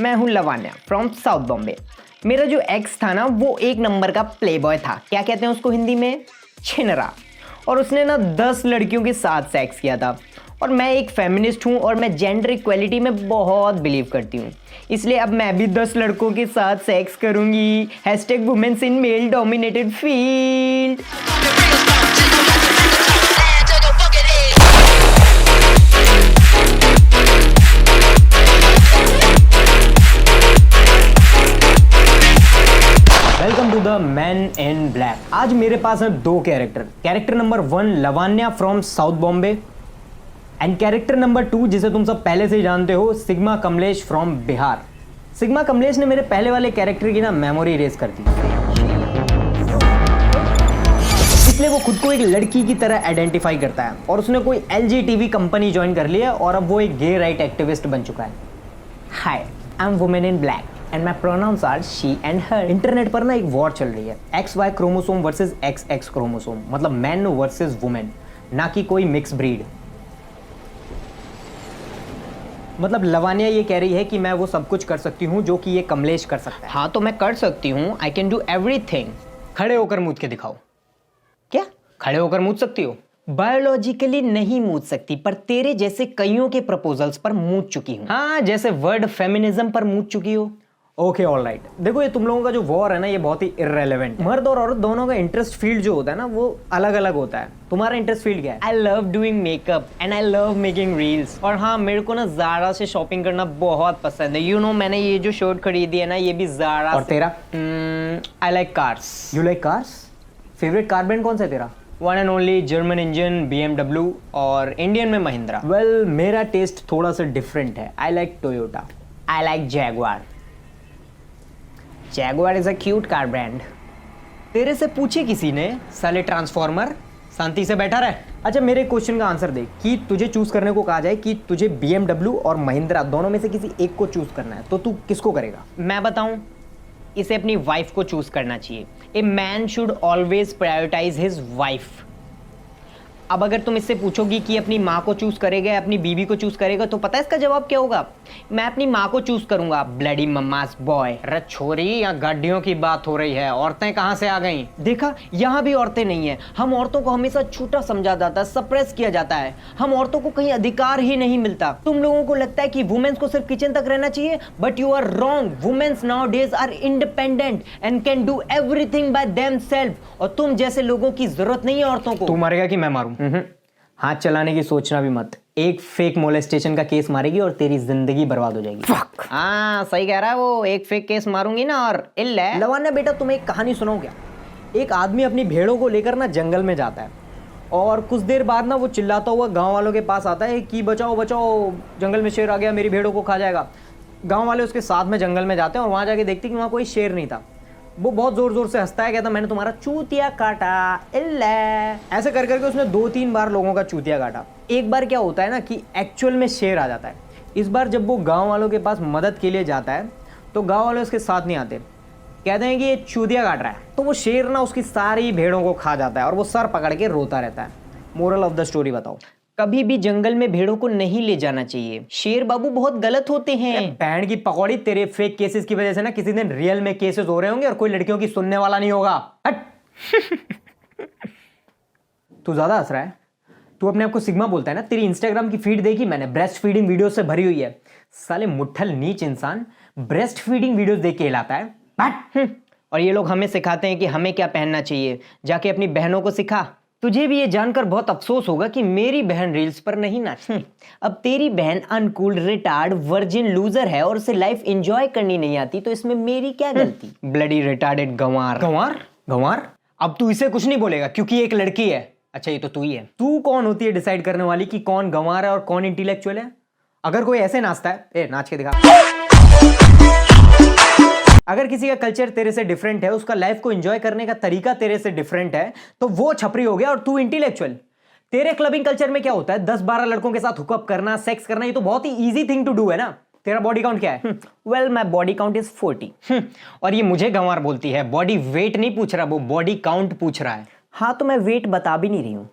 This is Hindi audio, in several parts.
मैं हूँ लवान्या फ्रॉम साउथ बॉम्बे। मेरा जो एक्स था ना वो एक नंबर का प्ले बॉय था, क्या कहते हैं उसको हिंदी में, छिनरा। और उसने ना 10 लड़कियों के साथ सेक्स किया था। और मैं एक फेमिनिस्ट हूँ और मैं जेंडर इक्वेलिटी में बहुत बिलीव करती हूँ, इसलिए अब मैं भी 10 लड़कों के साथ सेक्स करूँगी। #Women's in male dominated field. Welcome to the man in black. आज मेरे पास है 2 character number 1 Lavanya from South Bombay and character number 2 जिसे तुम सब पहले से ही जानते हो, sigma Kamlesh from Bihar. Sigma Kamlesh ने मेरे पहले वाले कैरेक्टर की ना मेमोरी इरेज कर दी, इसलिए वो खुद को एक लड़की की तरह आइडेंटिफाई करता है और उसने कोई LGTB कंपनी ज्वाइन कर लिया और अब वो एक गे राइट एक्टिविस्ट बन चुका है। Hi, I am women in black and my pronouns are she and her. Internet पर ना एक वॉर चल रही है, XY chromosome versus XX chromosome, मतलब मैन वर्सेस वुमेन, ना कि कोई मिक्स ब्रीड। मतलब लवान्या ये कह रही है कि मैं वो सब कुछ कर सकती हूँ जो कि ये कमलेश कर सकता है। हाँ तो मैं कर सकती हूँ, आई कैन डू एवरीथिंग। खड़े होकर मूद के दिखाओ। क्या खड़े होकर मूद सकती हो? बायोलॉजिकली नहीं मूद सकती, पर तेरे जैसे कईयों के प्रपोजल्स पर मूद चुकी हूँ। हाँ, जैसे वर्ड फेमिनिज्म पर मूद चुकी हो। Okay alright. देखो ये तुम लोगों का जो वॉर है ना ये बहुत ही इररेलेवेंट। मर्द और औरत दोनों का इंटरेस्ट फील्ड जो होता है ना वो अलग अलग होता है। तुम्हारा इंटरेस्ट फील्ड क्या है? I love doing makeup and I love making reels. और हाँ, मेरे को ना ज़ारा से शॉपिंग करना बहुत पसंद है। यू नो मैंने ये जो शर्ट खरीदी है ना ये भी ज़ारा। और तेरा? I like cars. You like cars? Favourite car brand कौन सा है तेरा? One and only German engine BMW और इंडियन में महिंद्रा। वेल मेरा टेस्ट थोड़ा सा डिफरेंट है। I like Toyota. I like Jaguar. Jaguar is a cute car brand. तेरे से पूछे किसी ने, साले ट्रांसफॉर्मर, शांति से बैठा रहे। अच्छा मेरे क्वेश्चन का आंसर दे कि तुझे चूज करने को कहा जाए कि तुझे BMW और महिंद्रा दोनों में से किसी एक को चूज करना है तो तू किसको करेगा? मैं बताऊं, इसे अपनी वाइफ को चूज करना चाहिए। A man should always prioritise his wife. अब अगर तुम इससे पूछोगी कि अपनी माँ को चूज करेगा या अपनी बीवी को चूज करेगा तो पता है इसका जवाब क्या होगा? मैं अपनी माँ को चूज करूंगा। Bloody mama's boy. अरे छोरी, यहाँ गाड़ियों की बात हो रही है, औरतें कहाँ से आ गई? देखा, यहाँ भी औरतें नहीं है। हम औरतों को हमेशा छोटा समझा जाता है, सप्रेस किया जाता है। हम औरतों को कहीं अधिकार ही नहीं मिलता। तुम लोगों को लगता है कि वुमेन्स को सिर्फ किचन तक रहना चाहिए, but you are wrong. Womens nowadays are independent and can do everything by themselves. और तुम जैसे लोगों की जरूरत नहीं है औरतों को। तू मारेगा कि मैं मारूं? हाथ चलाने की सोचना भी मत। एक फेक मोलेस्टेशन का केस मारेगी और तेरी जिंदगी बर्बाद हो जाएगी। हाँ सही कह रहा है वो, एक फेक केस मारूंगी ना और इल्ले। लवान्या बेटा तुम्हें एक कहानी सुनाऊं क्या? एक आदमी अपनी भेड़ों को लेकर ना जंगल में जाता है और कुछ देर बाद ना वो चिल्लाता हुआ गांव वालों के पास आता है कि बचाओ बचाओ, जंगल में शेर आ गया, मेरी भेड़ों को खा जाएगा। गाँव वाले उसके साथ में जंगल में जाते हैं और वहाँ जाके देखते कि वहाँ कोई शेर नहीं था। वो बहुत जोर जोर से हंसता है, कहता मैंने तुम्हारा चूतिया काटा। ऐसे कर करके उसने 2-3 बार लोगों का चूतिया काटा। एक बार क्या होता है ना कि एक्चुअल में शेर आ जाता है। इस बार जब वो गांव वालों के पास मदद के लिए जाता है तो गांव वाले उसके साथ नहीं आते, कहते हैं कि ये चूतिया काट रहा है। तो वो शेर ना उसकी सारी भेड़ों को खा जाता है और वो सर पकड़ के रोता रहता है। मोरल ऑफ द स्टोरी बताओ? कभी भी जंगल में भेड़ों को नहीं ले जाना चाहिए, शेर बाबू बहुत गलत होते हैं। बैंड की पकौड़ी, तेरे फेक केसेस की वजह से ना किसी दिन रियल में केसेस हो रहे होंगे और कोई लड़कियों की सुनने वाला नहीं होगा। हट। तू ज्यादा हंस रहा है। तू अपने आप को सिग्मा बोलता है ना? तेरी इंस्टाग्राम की फीड देखी मैंने, ब्रेस्ट फीडिंग वीडियो से भरी हुई है। साले मुट्ठल नीच इंसान ब्रेस्ट फीडिंग वीडियोस देख के हिलाता है। हट। और ये लोग हमें सिखाते हैं कि हमें क्या पहनना चाहिए, जाके अपनी बहनों को सिखा। तुझे भी ये जानकर बहुत अफसोस होगा कि मेरी बहन रील्स पर नहीं नाचती। अब तेरी बहन अनकूल, रिटार्ड, वर्जिन, लूजर है और उसे लाइफ एंजॉय करनी नहीं आती, तो इसमें मेरी क्या गलती? ब्लडी रिटार्डेड गंवार। गंवार? गंवार? अब तू इसे कुछ नहीं बोलेगा क्योंकि एक लड़की है। अच्छा ये तो तू ही है। तू कौन होती है डिसाइड करने वाली कि कौन गंवार है और कौन इंटेलेक्चुअल है? अगर कोई ऐसे नाचता है, नाच के दिखा। अगर किसी का कल्चर तेरे से डिफरेंट है, उसका लाइफ को एंजॉय करने का तरीका तेरे से डिफरेंट है, तो वो छपरी हो गया और तू इंटेलेक्चुअल। तेरे क्लबिंग कल्चर में क्या होता है? 10-12 लड़कों के साथ हुकअप करना, सेक्स करना, ये तो बहुत ही इजी थिंग टू डू है ना। तेरा बॉडी काउंट क्या है? Well my body count is 40। और ये मुझे गंवार बोलती है। बॉडी वेट नहीं पूछ रहा, वो बॉडी काउंट पूछ रहा है। हाँ तो मैं वेट बता भी नहीं रही हूं।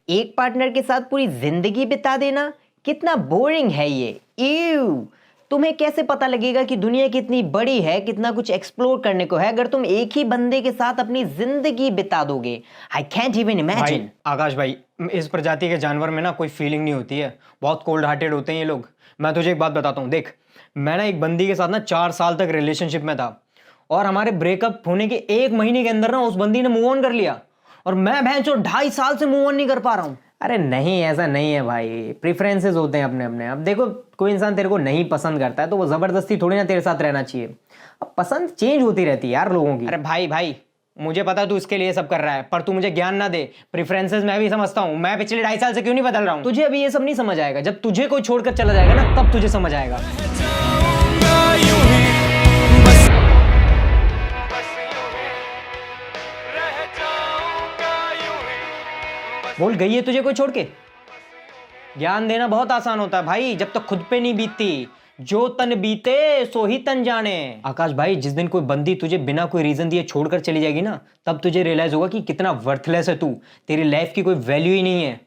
एक पार्टनर के साथ पूरी जिंदगी बिता देना कितना बोरिंग है ये। इव, तुम्हें कैसे पता लगेगा कि दुनिया कितनी बड़ी है, कितना कुछ एक्सप्लोर करने को है, अगर तुम एक ही बंदे के साथ अपनी जिंदगी बिता दोगे। I can't even imagine. Akash भाई, इस प्रजाति के जानवर में ना कोई फीलिंग नहीं होती है, बहुत कोल्ड हार्टेड होते हैं ये लोग। मैं तुझे एक बात बताता हूँ, देख मैं ना एक बंदी के साथ ना 4 साल तक रिलेशनशिप में था, और हमारे ब्रेकअप होने के 1 महीने के अंदर ना उस बंदी ने मूव ऑन कर लिया, और मैं भैंस 2.5 साल से मूव ऑन नहीं कर पा रहा हूँ। अरे नहीं, ऐसा नहीं है भाई, प्रेफरेंसेस होते हैं अपने अपने। अब देखो, कोई इंसान तेरे को नहीं पसंद करता है तो वो जबरदस्ती थोड़ी ना तेरे साथ रहना चाहिए। अब पसंद चेंज होती रहती है यार लोगों की। अरे भाई मुझे पता तू इसके लिए सब कर रहा है, पर तू मुझे ज्ञान ना दे। प्रेफरेंसेस मैं भी समझता हूँ, मैं पिछले 2.5 साल से क्यों नहीं बदल रहा हूँ। तुझे अभी ये सब नहीं समझ आएगा, जब तुझे कोई छोड़कर चला जाएगा ना तब तुझे समझ आएगा। बोल, गई है तुझे कोई छोड़ के? ज्ञान देना बहुत आसान होता है भाई, जब तक खुद पे नहीं बीतती। जो तन बीते सो ही तन जाने। आकाश भाई, जिस दिन कोई बंदी तुझे बिना कोई रीजन दिए छोड़कर चली जाएगी ना, तब तुझे रियलाइज होगा कि कितना वर्थलेस है तू, तेरी लाइफ की कोई वैल्यू ही नहीं है।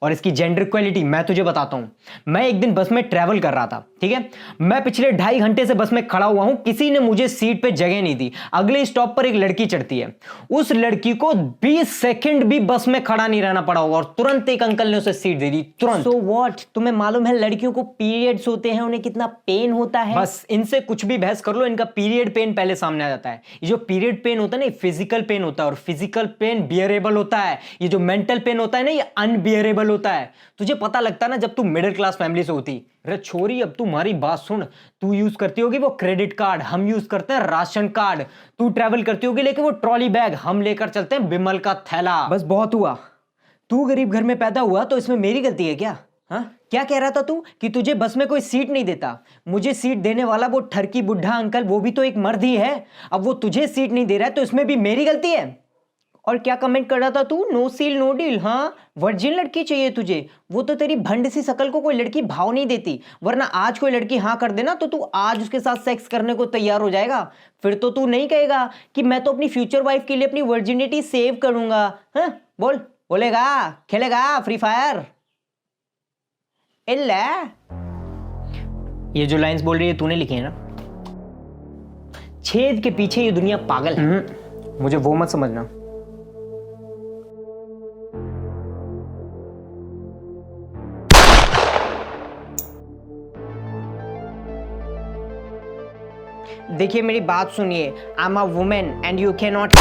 और इसकी जेंडर इक्वालिटी मैं तुझे बताता हूं। मैं एक दिन बस में ट्रैवल कर रहा था, ठीक है। मैं पिछले 2.5 घंटे से बस में खड़ा हुआ हूं, किसी ने मुझे सीट पे जगह नहीं दी। अगले स्टॉप पर एक लड़की चढ़ती है, उस लड़की को 20 सेकंड भी बस में खड़ा नहीं रहना पड़ा होगा, और तुरंत एक अंकल ने उसे सीट दे दी, तुरंत। So what? तुम्हें मालूम है लड़कियों को पीरियड्स होते हैं, उन्हें कितना पेन होता है? बस इनसे कुछ भी बहस कर लो, इनका पीरियड पेन पहले सामने आ जाता है। ये जो पीरियड पेन होता है ना, फिजिकल पेन होता है, और फिजिकल पेन बियरेबल होता है। ये जो मेंटल पेन होता है ना, ये अनबियरेबल होता है। तुझे पता लगता है ना जब तू मिडिल क्लास फैमिली से होती। अरे छोरी, अब तू हमारी बात सुन। तू यूज करती होगी वो क्रेडिट कार्ड, हम यूज करते हैं राशन कार्ड। तू ट्रैवल करती होगी लेके वो ट्रॉली बैग, हम लेकर चलते हैं बिमल का थैला। बस बहुत हुआ। तू गरीब घर में पैदा हुआ तो इसमें मेरी गलती है क्या? हाँ, क्या कह रहा था तू कि तुझे बस में कोई सीट नहीं देता? मुझे सीट देने वाला वो ठरकी बुढ़ा अंकल, वो भी तो एक मर्द ही है। अब वो तुझे सीट नहीं दे रहा है तो इसमें भी मेरी गलती है? और क्या कमेंट कर रहा था तू? No seal no deal. हाँ, वर्जिन लड़की चाहिए तुझे। वो तो तेरी भंड सी शकल को कोई लड़की भाव नहीं देती, वरना आज कोई लड़की हाँ कर देना तो तू आज उसके साथ सेक्स करने को तैयार हो जाएगा। फिर तो तू नहीं कहेगा कि मैं तो अपनी फ्यूचर वाइफ के लिए अपनी वर्जिनिटी सेव करूंगा। हाँ बोल, बोलेगा? खेलेगा फ्री फायर? इल्ला ये जो लाइंस बोल रही है तूने लिखी है ना? छेद के पीछे ये दुनिया पागल है। मुझे वो मत समझना। देखिए मेरी बात सुनिए, I am a women and you can not